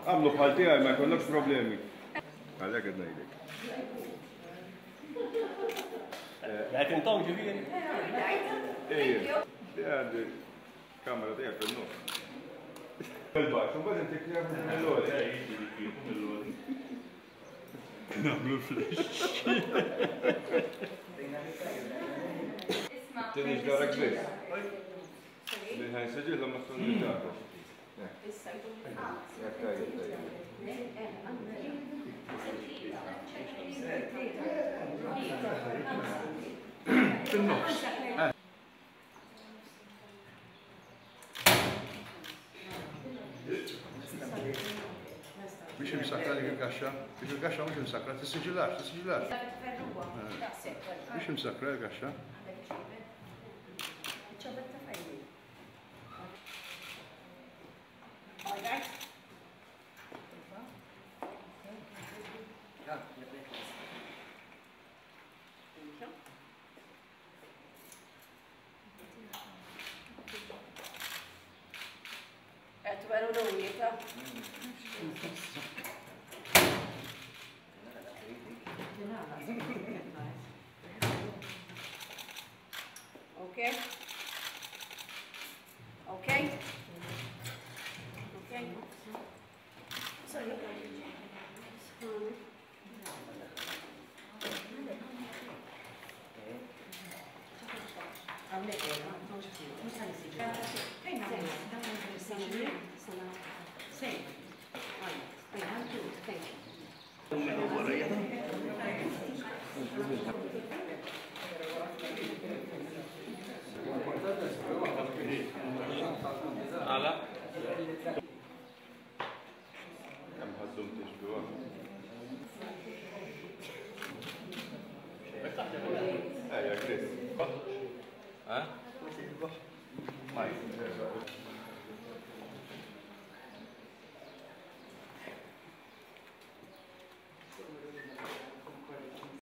Għamlu bħal tiegħi ma jkollokx problemi. Għalhekk qed ngħidlek. Qed intom ġifieri. Ejja, għandi kamera tiegħek fil-nofs. Il-baċ, u bad intik jgħu mill-għoli. Namlu flash. Tinix darek biss. Minħaj seġilhom ma s-solidata. Fil-nofs. Biex imsakra dik il-kaxxa, dik il-kaxxa mhux imsakra, tissiġilax. Biex imsakra l-kaxxa. Okay? Okay? Okay? So you Għala? Kemm ħaddum tixbiwa? Ejja, Chris. Ha? Mike.